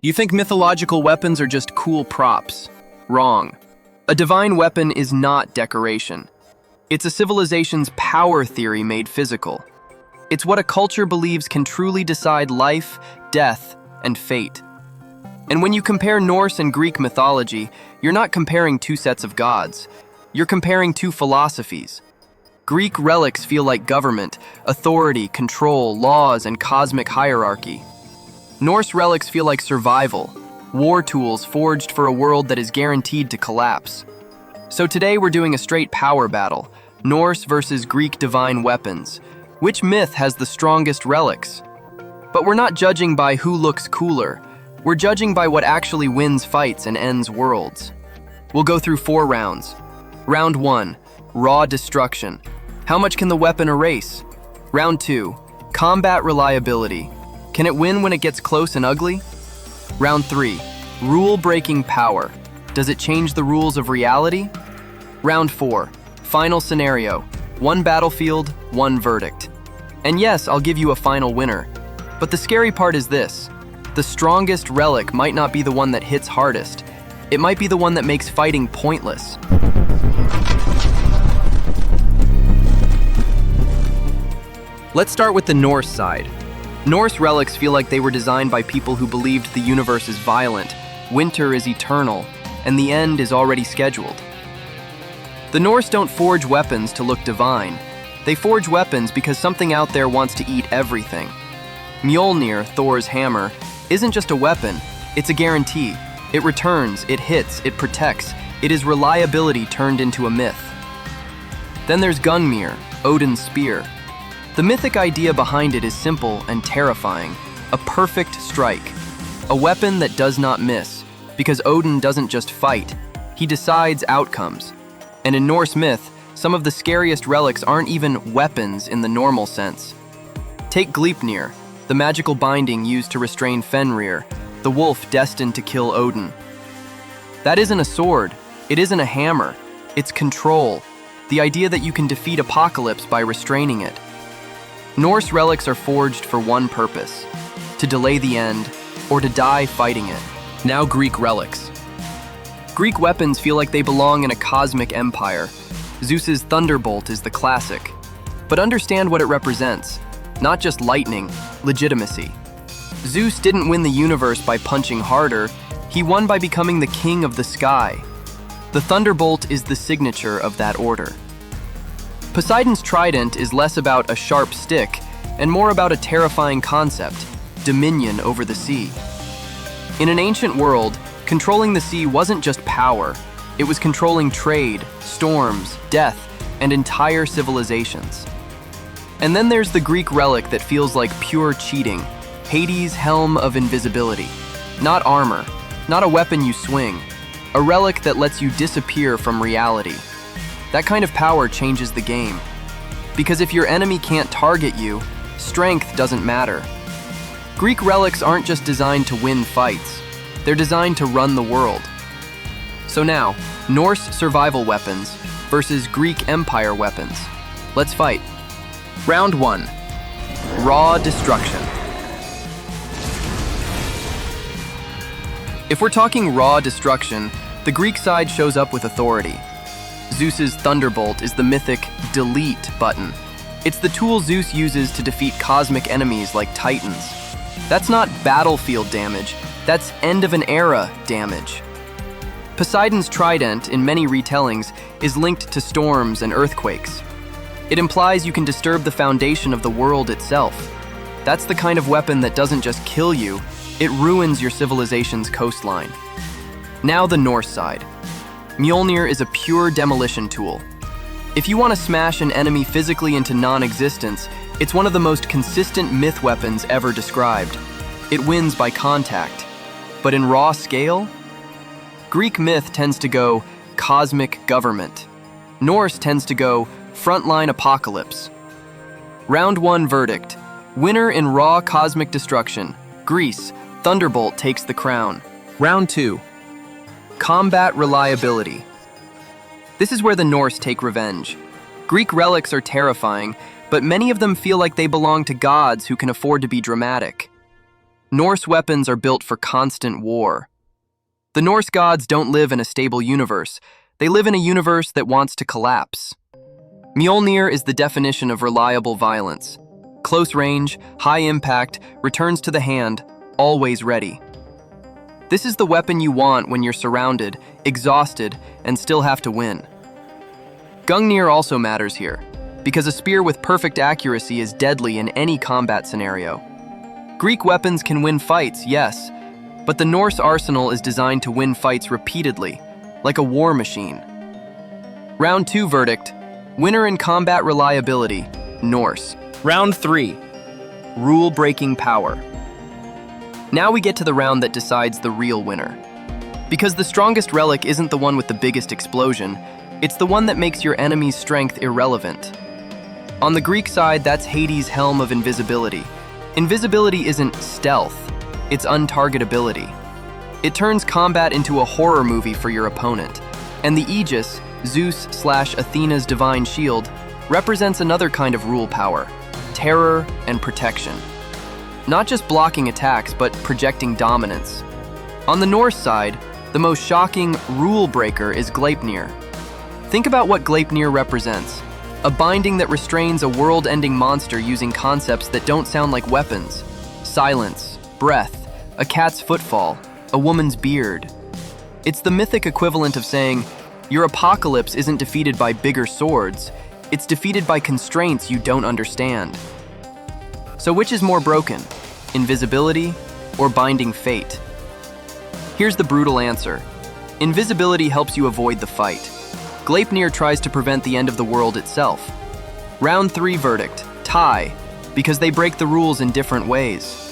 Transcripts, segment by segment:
You think mythological weapons are just cool props? Wrong. A divine weapon is not decoration. It's a civilization's power theory made physical. It's what a culture believes can truly decide life, death, and fate. And when you compare Norse and Greek mythology, you're not comparing two sets of gods. You're comparing two philosophies. Greek relics feel like government, authority, control, laws, and cosmic hierarchy. Norse relics feel like survival, war tools forged for a world that is guaranteed to collapse. So today we're doing a straight power battle, Norse versus Greek divine weapons. Which myth has the strongest relics? But we're not judging by who looks cooler. We're judging by what actually wins fights and ends worlds. We'll go through 4 rounds. Round 1, raw destruction. How much can the weapon erase? Round 2, combat reliability. Can it win when it gets close and ugly? Round 3, rule-breaking power. Does it change the rules of reality? Round 4, final scenario. 1 battlefield, 1 verdict. And yes, I'll give you a final winner. But the scary part is this. The strongest relic might not be the one that hits hardest. It might be the one that makes fighting pointless. Let's start with the Norse side. Norse relics feel like they were designed by people who believed the universe is violent, winter is eternal, and the end is already scheduled. The Norse don't forge weapons to look divine. They forge weapons because something out there wants to eat everything. Mjölnir, Thor's hammer, isn't just a weapon, it's a guarantee. It returns, it hits, it protects. It is reliability turned into a myth. Then there's Gungnir, Odin's spear. The mythic idea behind it is simple and terrifying. A perfect strike. A weapon that does not miss, because Odin doesn't just fight, he decides outcomes. And in Norse myth, some of the scariest relics aren't even weapons in the normal sense. Take Gleipnir, the magical binding used to restrain Fenrir, the wolf destined to kill Odin. That isn't a sword, it isn't a hammer, it's control, the idea that you can defeat apocalypse by restraining it. Norse relics are forged for one purpose, to delay the end, or to die fighting it. Now Greek relics. Greek weapons feel like they belong in a cosmic empire. Zeus's Thunderbolt is the classic. But understand what it represents. Not just lightning, legitimacy. Zeus didn't win the universe by punching harder, he won by becoming the king of the sky. The Thunderbolt is the signature of that order. Poseidon's Trident is less about a sharp stick and more about a terrifying concept, dominion over the sea. In an ancient world, controlling the sea wasn't just power, it was controlling trade, storms, death, and entire civilizations. And then there's the Greek relic that feels like pure cheating, Hades' Helm of Invisibility. Not armor, not a weapon you swing, a relic that lets you disappear from reality. That kind of power changes the game. Because if your enemy can't target you, strength doesn't matter. Greek relics aren't just designed to win fights, they're designed to run the world. So now, Norse survival weapons versus Greek empire weapons. Let's fight. Round 1, raw destruction. If we're talking raw destruction, the Greek side shows up with authority. Zeus's Thunderbolt is the mythic delete button. It's the tool Zeus uses to defeat cosmic enemies like Titans. That's not battlefield damage, that's end of an era damage. Poseidon's Trident, in many retellings, is linked to storms and earthquakes. It implies you can disturb the foundation of the world itself. That's the kind of weapon that doesn't just kill you, it ruins your civilization's coastline. Now the Norse side. Mjölnir is a pure demolition tool. If you want to smash an enemy physically into non-existence, it's one of the most consistent myth weapons ever described. It wins by contact. But in raw scale, Greek myth tends to go cosmic government. Norse tends to go frontline apocalypse. Round 1 verdict. Winner in raw cosmic destruction. Greece, Thunderbolt takes the crown. Round 2. Combat reliability. This is where the Norse take revenge. Greek relics are terrifying, but many of them feel like they belong to gods who can afford to be dramatic. Norse weapons are built for constant war. The Norse gods don't live in a stable universe. They live in a universe that wants to collapse. Mjölnir is the definition of reliable violence. Close range, high impact, returns to the hand, always ready. This is the weapon you want when you're surrounded, exhausted, and still have to win. Gungnir also matters here, because a spear with perfect accuracy is deadly in any combat scenario. Greek weapons can win fights, yes, but the Norse arsenal is designed to win fights repeatedly, like a war machine. Round 2 verdict: winner in combat reliability, Norse. Round 3, rule-breaking power. Now we get to the round that decides the real winner. Because the strongest relic isn't the one with the biggest explosion, it's the one that makes your enemy's strength irrelevant. On the Greek side, that's Hades' Helm of Invisibility. Invisibility isn't stealth, it's untargetability. It turns combat into a horror movie for your opponent. And the Aegis, Zeus/Athena's divine shield, represents another kind of rule power: terror and protection. Not just blocking attacks, but projecting dominance. On the Norse side, the most shocking rule breaker is Gleipnir. Think about what Gleipnir represents: a binding that restrains a world-ending monster using concepts that don't sound like weapons. Silence, breath, a cat's footfall, a woman's beard. It's the mythic equivalent of saying, your apocalypse isn't defeated by bigger swords, it's defeated by constraints you don't understand. So which is more broken, invisibility or binding fate? Here's the brutal answer. Invisibility helps you avoid the fight. Gleipnir tries to prevent the end of the world itself. Round 3 verdict, tie, because they break the rules in different ways.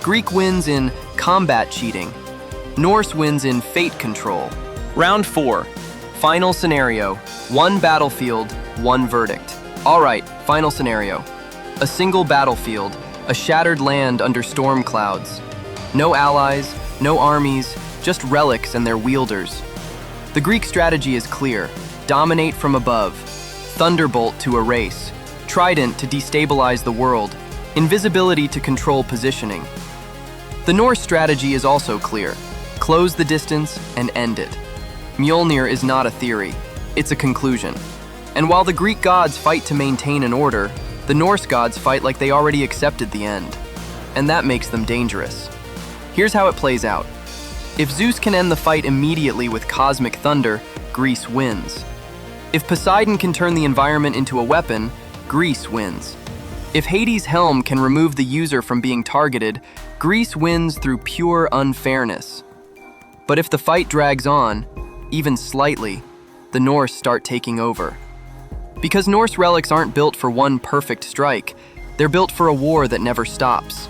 Greek wins in combat cheating. Norse wins in fate control. Round 4, final scenario, one battlefield, one verdict. All right, final scenario. A single battlefield, a shattered land under storm clouds. No allies, no armies, just relics and their wielders. The Greek strategy is clear: dominate from above, Thunderbolt to erase, Trident to destabilize the world, Invisibility to control positioning. The Norse strategy is also clear: close the distance and end it. Mjölnir is not a theory, it's a conclusion. And while the Greek gods fight to maintain an order, the Norse gods fight like they already accepted the end. And that makes them dangerous. Here's how it plays out. If Zeus can end the fight immediately with cosmic thunder, Greece wins. If Poseidon can turn the environment into a weapon, Greece wins. If Hades' Helm can remove the user from being targeted, Greece wins through pure unfairness. But if the fight drags on, even slightly, the Norse start taking over. Because Norse relics aren't built for one perfect strike, they're built for a war that never stops.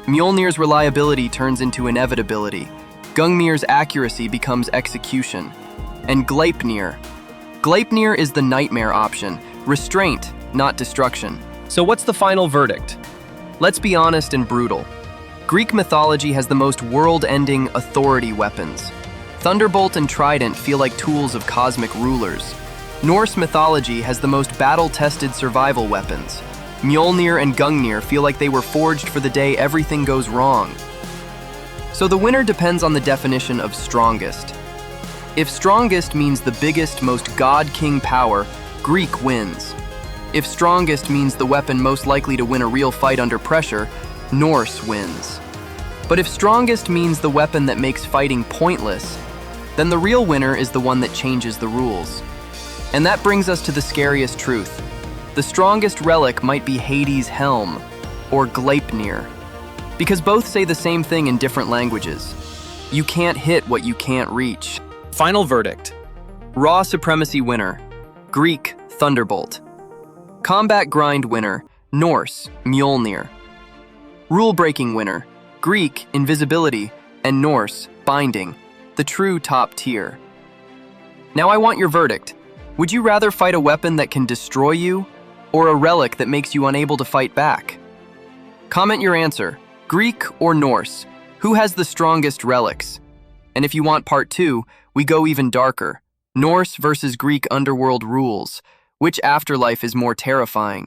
Mjolnir's reliability turns into inevitability. Gungnir's accuracy becomes execution. And Gleipnir is the nightmare option, restraint, not destruction. So what's the final verdict? Let's be honest and brutal. Greek mythology has the most world-ending authority weapons. Thunderbolt and Trident feel like tools of cosmic rulers. Norse mythology has the most battle-tested survival weapons. Mjolnir and Gungnir feel like they were forged for the day everything goes wrong. So the winner depends on the definition of strongest. If strongest means the biggest, most god-king power, Greek wins. If strongest means the weapon most likely to win a real fight under pressure, Norse wins. But if strongest means the weapon that makes fighting pointless, then the real winner is the one that changes the rules. And that brings us to the scariest truth. The strongest relic might be Hades' Helm, or Gleipnir, because both say the same thing in different languages. You can't hit what you can't reach. Final verdict. Raw supremacy winner, Greek Thunderbolt. Combat grind winner, Norse Mjölnir. Rule-breaking winner, Greek Invisibility, and Norse Binding, the true top tier. Now I want your verdict. Would you rather fight a weapon that can destroy you, or a relic that makes you unable to fight back? Comment your answer, Greek or Norse. Who has the strongest relics? And if you want part 2, we go even darker. Norse versus Greek underworld rules. Which afterlife is more terrifying?